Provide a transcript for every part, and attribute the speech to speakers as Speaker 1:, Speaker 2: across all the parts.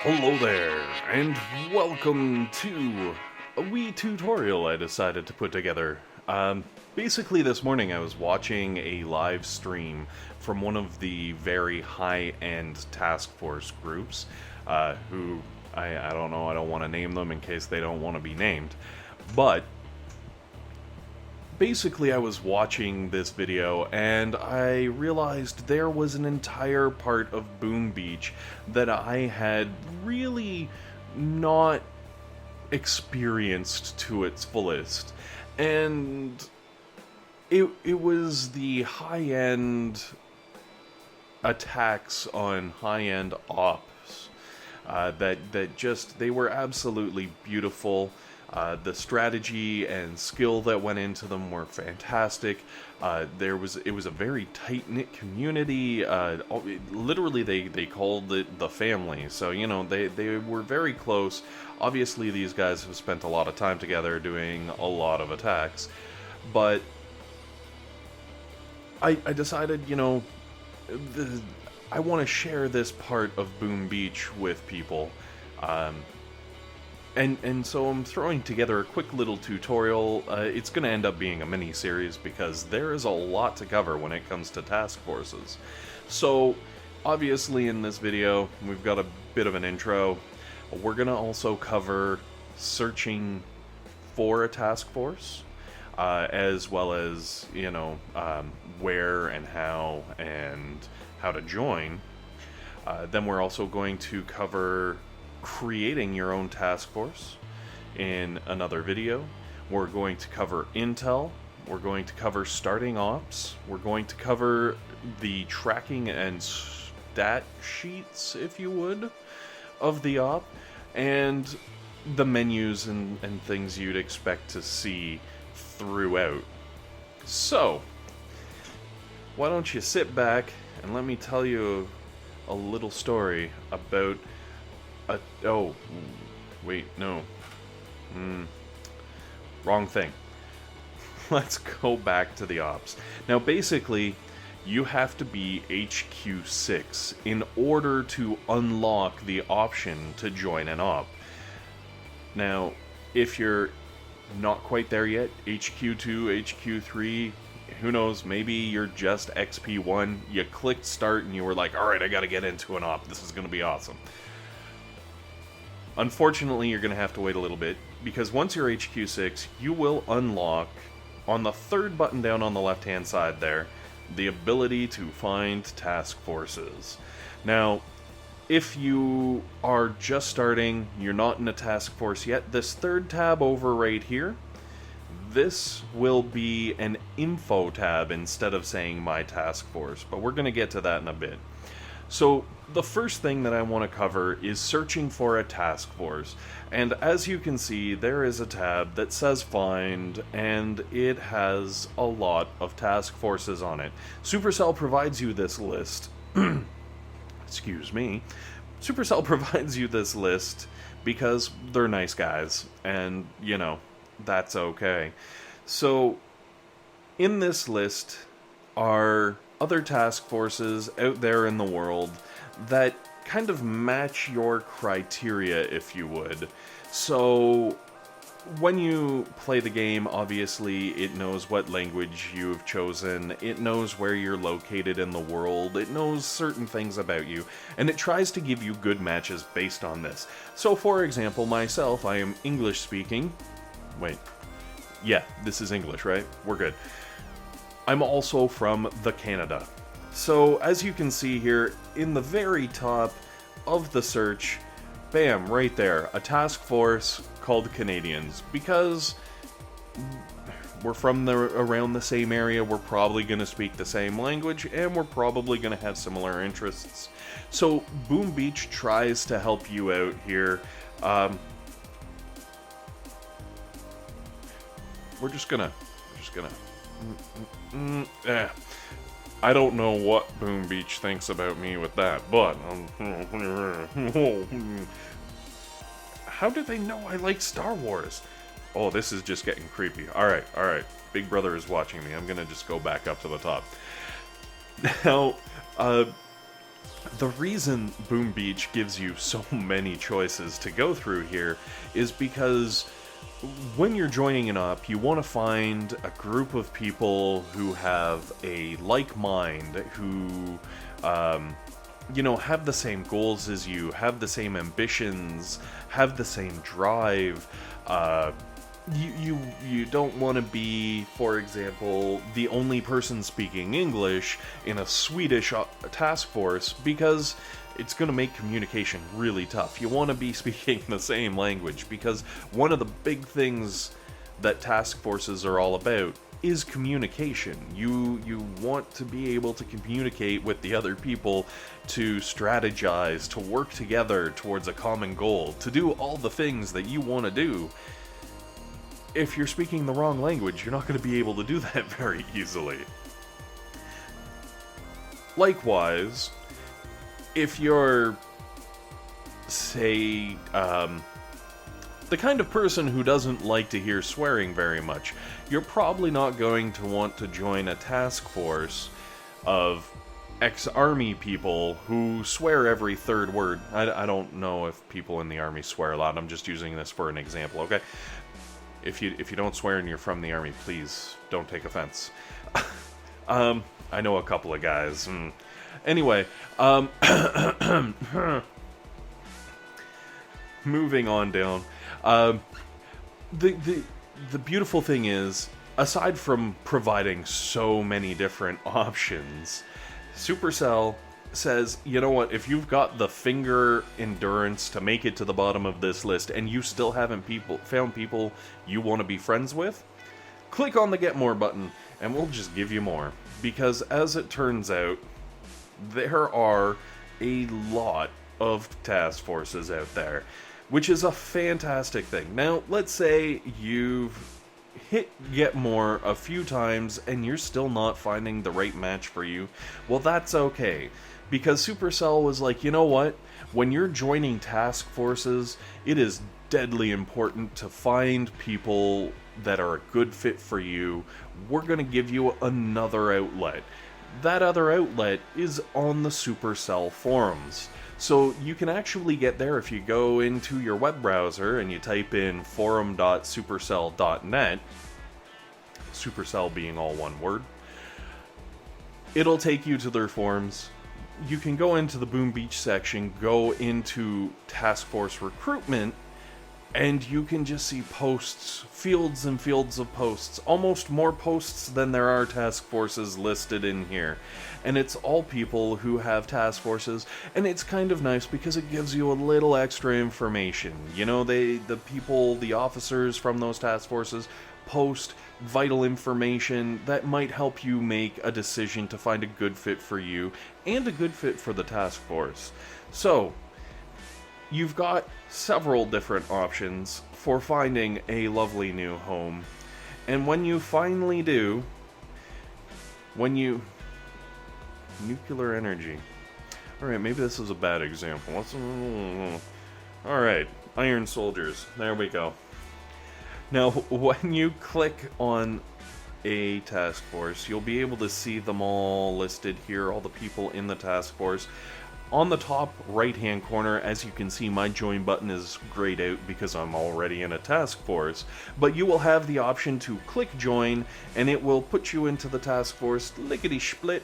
Speaker 1: Hello there, and welcome to a wee tutorial I decided to put together. Basically this morning I was watching a live stream from one of the very high-end task force groups, who, I don't know, I don't want to name them in case they don't want to be named, but basically I was watching this video and I realized there was an entire part of Boom Beach that I had really not experienced to its fullest. And it was the high-end attacks on high-end ops that just, they were absolutely beautiful. The strategy and skill that went into them were fantastic. It was a very tight-knit community. Literally, they called it the family. So, you know, they were very close. Obviously, these guys have spent a lot of time together doing a lot of attacks. But I decided, you know, I want to share this part of Boom Beach with people. And so I'm throwing together a quick little tutorial. It's going to end up being a mini-series because there is a lot to cover when it comes to task forces. So, obviously in this video, we've got a bit of an intro. We're going to also cover searching for a task force, as well as, you know, where and how to join. Then we're also going to cover creating your own task force in another video. We're going to cover intel, we're going to cover starting ops, we're going to cover the tracking and stat sheets, if you would, of the op, and the menus and things you'd expect to see throughout. So, why don't you sit back and let me tell you a little story about oh, wait, no. Wrong thing. Let's go back to the ops. Now, basically, you have to be HQ6 in order to unlock the option to join an op. Now, if you're not quite there yet, HQ2, HQ3, who knows, maybe you're just XP1, you clicked start and you were like, alright, I gotta get into an op, this is gonna be awesome. Unfortunately, you're going to have to wait a little bit, because once you're HQ6, you will unlock, on the third button down on the left-hand side there, the ability to find task forces. Now, if you are just starting, you're not in a task force yet, this third tab over right here, this will be an info tab instead of saying my task force, but we're going to get to that in a bit. So, the first thing that I want to cover is searching for a task force, and as you can see, there is a tab that says find, and it has a lot of task forces on it. Supercell provides you this list, excuse me, Supercell provides you this list because they're nice guys, and, you know, that's okay. So, in this list are other task forces out there in the world that kind of match your criteria, if you would. So, when you play the game, obviously, it knows what language you've chosen, it knows where you're located in the world, it knows certain things about you, and it tries to give you good matches based on this. So, for example, myself, I am English-speaking. Wait. Yeah, this is English, right? We're good. I'm also from the Canada. So, as you can see here, in the very top of the search, bam, right there, a task force called Canadians. Because we're from around the same area, we're probably going to speak the same language, and we're probably going to have similar interests. So, Boom Beach tries to help you out here. We're just gonna I don't know what Boom Beach thinks about me with that, but how do they know I like Star Wars? Oh, this is just getting creepy. Alright. Big Brother is watching me. I'm gonna just go back up to the top. Now, The reason Boom Beach gives you so many choices to go through here is because when you're joining an op, you want to find a group of people who have a like mind, who, have the same goals as you, have the same ambitions, have the same drive. You don't want to be, for example, the only person speaking English in a Swedish task force, because it's going to make communication really tough. You want to be speaking the same language, because one of the big things that task forces are all about is communication. You want to be able to communicate with the other people, to strategize, to work together towards a common goal, to do all the things that you want to do. If you're speaking the wrong language, you're not going to be able to do that very easily. Likewise, if you're, say, the kind of person who doesn't like to hear swearing very much, you're probably not going to want to join a task force of ex-army people who swear every third word. I don't know if people in the army swear a lot. I'm just using this for an example, okay? If you don't swear and you're from the army, please don't take offense. I know a couple of guys. Anyway, moving on down. The beautiful thing is, aside from providing so many different options, Supercell says, you know what, if you've got the finger endurance to make it to the bottom of this list and you still haven't found people you want to be friends with, click on the Get More button and we'll just give you more. Because as it turns out, there are a lot of task forces out there, which is a fantastic thing. Now, let's say you've hit Get More a few times and you're still not finding the right match for you. Well, that's okay. Because Supercell was like, you know what? When you're joining task forces, it is deadly important to find people that are a good fit for you. We're going to give you another outlet. That other outlet is on the Supercell forums. So you can actually get there if you go into your web browser and you type in forum.supercell.net, Supercell being all one word. It'll take you to their forums. You can go into the Boom Beach section, go into Task Force Recruitment, and you can just see posts, fields and fields of posts, almost more posts than there are task forces listed in here. And it's all people who have task forces, and it's kind of nice because it gives you a little extra information. You know, the officers from those task forces post vital information that might help you make a decision to find a good fit for you and a good fit for the task force. So, you've got several different options for finding a lovely new home. And when you finally do, nuclear energy. Alright, maybe this is a bad example. Alright, Iron Soldiers. There we go. Now, when you click on a task force, you'll be able to see them all listed here, all the people in the task force. On the top right-hand corner, as you can see, my join button is grayed out because I'm already in a task force, but you will have the option to click join, and it will put you into the task force lickety-split,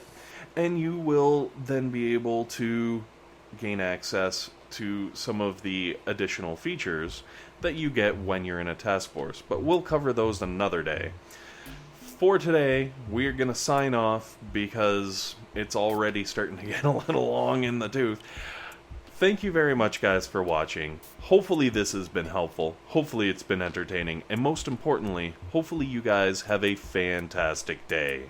Speaker 1: and you will then be able to gain access to some of the additional features that you get when you're in a task force, but we'll cover those another day. For today, we're going to sign off because it's already starting to get a little long in the tooth. Thank you very much, guys, for watching. Hopefully this has been helpful. Hopefully it's been entertaining. And most importantly, hopefully you guys have a fantastic day.